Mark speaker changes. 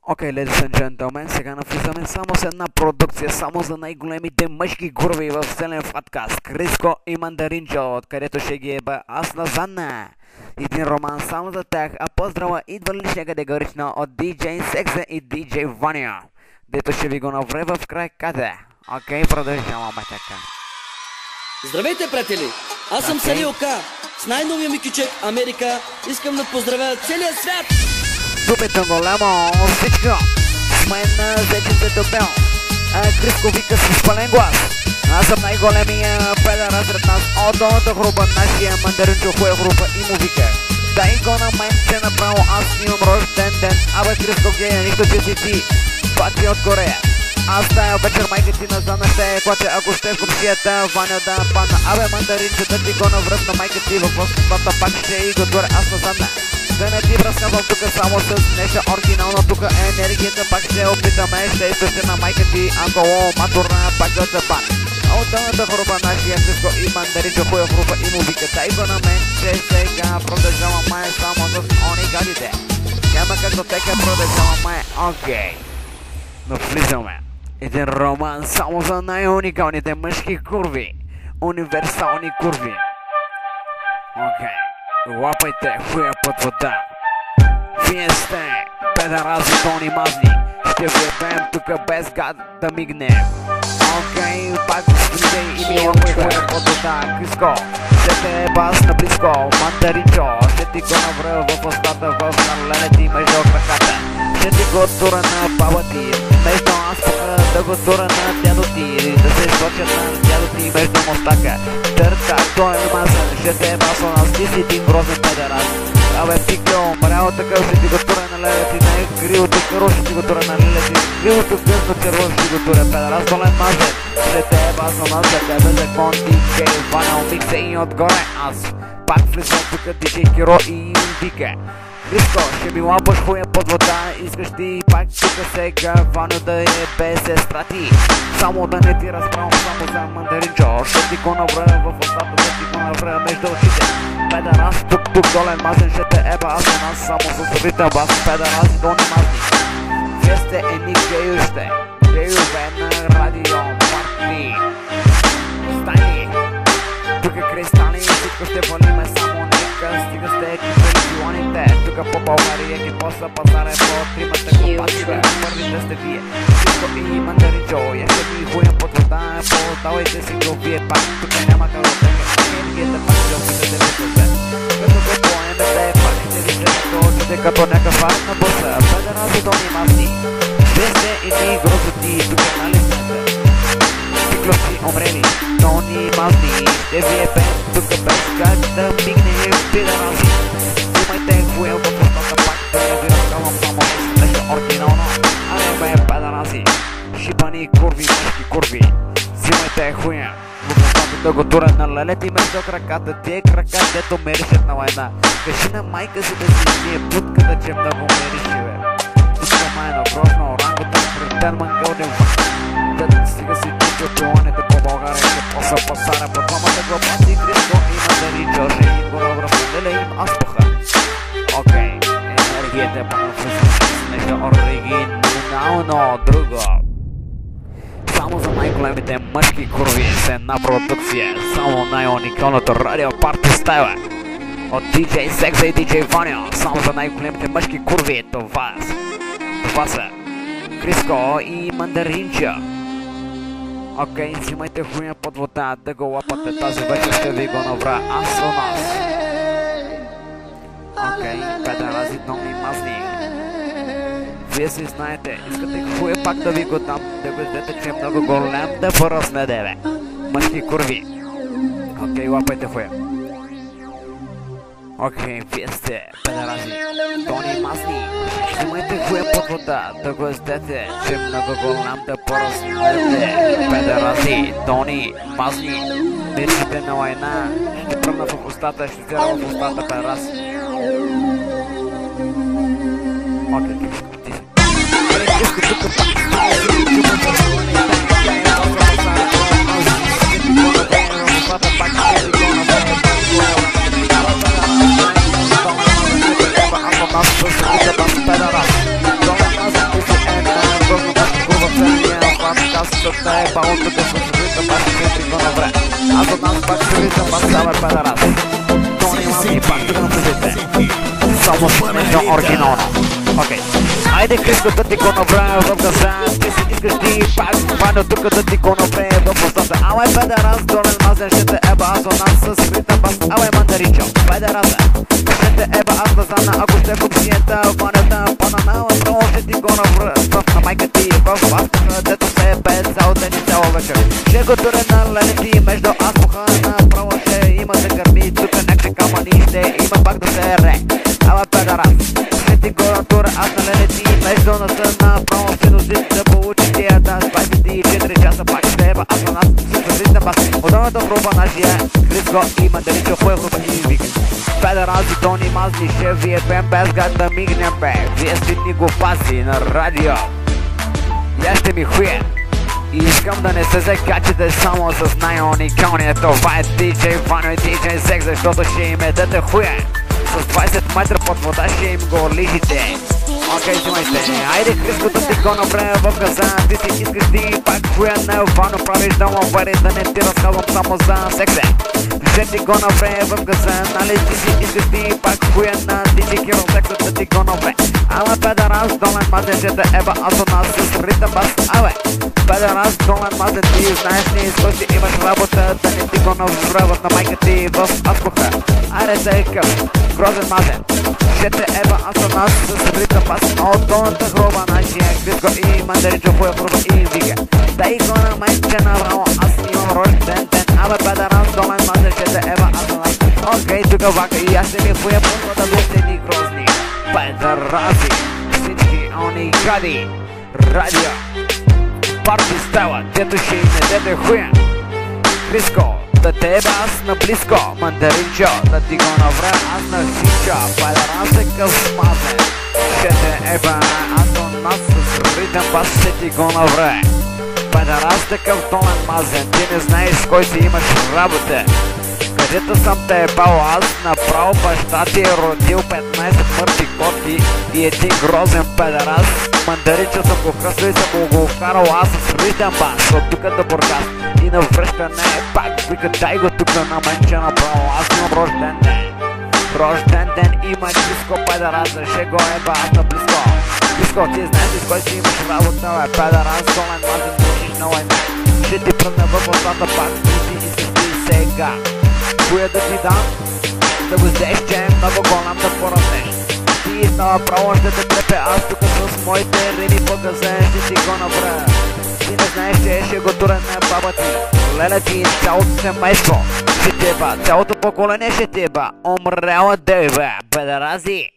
Speaker 1: Окей, ladies and gentlemen, сега навлизаме само с една продукция, само за най-големите мъжки курви в целен подкаст. Криско и Мандаринчо, откъдето ще ги еба аз на Занна. Един роман само за тях, а поздрава идва лише категорично от DJ Секса и DJ Ваня, дето ще ви го навре в крайката. Окей, продължаваме така.
Speaker 2: Здравейте, приятели! Аз съм Салио К. С най-новия ми кючек Америка искам да поздравя целия свят!
Speaker 1: Дупето голямо, всичко! С мен зечето бел. Криско вика с пълен глас. Аз съм най-големия педара сред нас. От долната група, нашия Мандаринчо хуя група и му вика: дай го на мен, че направо аз имам рожден ден. Абе, Криско гея, нищо че си ти патри от Корея. Аз тая вечер майка ти на Зана ще клаче, ако ще в комшията Ваня да падна. Абе, Мандаринчо, да ти го навръв на майка ти в възпата, пак ще и го горе аз на Зана. Да не ти разказвам тука само с нещо оригинално, тука енергията пак ще опитаме, ще изтъще на майка ти, анколо, матурна, пак да се пак. От дълната група нашия Криско и Мандаринчо хуя група и му вика: дай го на мен, че сега продължаваме само с они гадите. Няма как до тека продължаваме, окей. Но влизаме. Един роман само за най-уникалните мъжки курви. Универсални курви. Окей. Лапайте хуя под вода. Вие сте педарази, тони мазни. Ще въебем тука без гад да мигне. Окей, пак сте и ми лапай хуя под вода. Криско, ще те бас на близко. Мандаринчо, ще ти го навръв в устата, в налене ти между краката. Ще ти го тура на баба ти, между аспака, да го тура на дядо ти, да се скочат на дядо ти между мостака. Търта, той е мазан, ще те басо нас, ти си един грозен педерас. Абе, пикло, мрял такъв, ще ти го тура на леле ти, не грилото къро, ще ти го тура на леле ти, грилото късно черво, ще ти го тура педерас, долен мазан. Ще те басо нас, за тебе закон, DJ Ваня, миксе и отгоре аз. Пак влизам тука DJ Киро и вика: Криско, ще ми лапаш хуя под вода, искаш ти пак тука сега Ваню да ебе сестра ти. Само да не ти разправям само за Мандаринчо, ще ти го навря в устата, ще ти го навря между очите. Педарас, тук долен мазен, ще те еба аз на нас, само с рита бас, педарас и дони мазни. Вие сте едни геюще, геюве на радио, парти. Стани, тук е кристали, всичко ще валиме, само нека стига сте кипелионите. Тука по България ги поса пазаре по тримата компативе. Първите сте вие, Криско и Мандаринчо. Я ще ви хуям под вода, подавайте си го вие пак. Тука няма как да тека, енергията пак ще опитате да се взем. Като го поемете, пак ще ви се наточите като някакъв арт на буса. Педерази дони мазни, вие сте едни грозоти, тука нали сте? Пикловци умрели, дони мазни, ще ви ебем тука без как да мигне педерази. Взимайте хуя в устата пак, да не ви разказвам само с нещо оригинално. А не бе, педарази, шибани курви, мъжки курви. Взимайте хуя в устата да го тура на лелети между краката. Тие крака, дето меришат на война. Кажи на майка си да си ние путката, че много мериши, бе. Тука майно, грозно, орангутан, хръстен, мангълден факт. Дето стига си чичо пионите по България, че поса пасара по двамата глупаци. Криско и Мандаринчо, ще им го навръвнеле им аспаха. Окей, енергията е пак с нещо оригинално друго. Само за най-големите мъжки курви с една продукция, само най-уникалното радио парти стайла от DJ Секса и DJ Ваня, само за най-големите мъжки курви. Това са Криско и Мандаринчо. Окей, взимайте хуя под вода да го лапате, тази вечер ще ви го навра аз у нас. Окей, педарази дони мазни. Вие си знаете, искате хуя пак да ви го дам, да го издете, че е много голям да порасне, деве. Мъжки курви. Окей, лапайте хуя. Окей, вие сте педарази дони мазни. Взимайте хуя под вода, да го издете, че е много голям да порасне, педарази дони мазни. Миришите на война, ще пръвна в устата, ще зира в устата, педарази. Окей, ти си. Криско тука пак. Павло тук с ритъм бас, ще го навре. Аз от нас пак ще ритъм бас, абе педерас. Тони Манзи, пак тук напишете. Само смешно оригинално. Окей. Айде Христо да ти го направя в газа. Ти си искаш ти пак Ваню тук да ти го направя в устата. Алай педерас, долен мазен ще те еба. Аз от нас с ритъм бас, алай мандаричо. Педераса. Ще те еба аз глазана, ако ще в общията. Ванята банана, право ще ти го направя. На майка ти в бастата, дето се без цял ден и цяла вечер. Ще го туре на ленти между азбуха. Направо ще има да гърми. Тук някакви камъни ще има пак да се ре. Ала педерас. Ще ти го натура, аз на ленти между носа направо ще носит да получи тията. 24 часа пак ще еба аз на нас с ритъм бас. Отдавната в руба нашия Христо и мандаричо в Европа и викен. Педерас и Тони Манзи ще вие пем без гад да мигнем бе. Вие сте ни го паси на радио. Я ще ми хуе. И искам да не се закачите само с най-уникалния. Това е DJ Ваню и DJ Секс, защото ще им едете хуе. С 20 метра под вода ще им го лижите. Окей, взимайте. Айде Христо да ти го направя в газа. Ти си искаш ти пак хуя на Ваню правиш да му вари, да не ти разказвам само за сексе. Ще ти го направя в газа, нали ти си искаш ти пак хуя на DJ Hero Секса да ти го направя. Ала педерас, долен мазен ще те еба, аз от нас с ритъм бас, абе. Педерас, долен мазен, ти знаеш ни с кой си имаш работа, да не ти го навръват на майка ти в азбуха. Айде такъв, грозен мазен, ще те еба, аз от нас с ритъм бас, от долната гроба нашия Христо и мандаричо хуя пруба и вика. Дай го на майче направо, аз имам рожден ден, абе педерас, долен мазен, ще те еба, аз от нас. Окей, тука вака и аз ще ми хуя пруба да бъдете ни грозни. Педераси, всички они гади, радио, парти става, дето ще им едете хуя. Христо, да те еба аз наблизко, мандаринчо, да ти го навре аз на всичко. Педерас е къв мазен, ще те еба аз от нас с ритъм бас, ще ти го навре. Педерас такъв долен мазен, ти не знаеш с кой си имаш работа. Където съм те ебал аз, направо баща ти е родил 15 мъртви коти и един грозен педерас. Мандаричо съм го хръсил и съм го вкарал аз с ритъм бас от тук до Бургас. И на връщане пак вика дай го тук на мен, че направо аз имам рожден ден. Рожден ден има Христо педераса, ще го еба аз на близко. Христо, ти знаеш ли с кой си имаш работа, бе педерас, долен мазен, душиш на лайна. Ще ти пръдна във глазата пак, ти искаш ти сега. Хуя да ти дам, да го взеш, че е много голям да поръснеш. Ти направо ще те трепе, аз тук с моите рими по газа ще ти го направя. Ти не знаеш, че ще го турен на баба ти. Леля ти цялото семейство ще теба, цялото поколение ще теба. Умряла дева, педерази.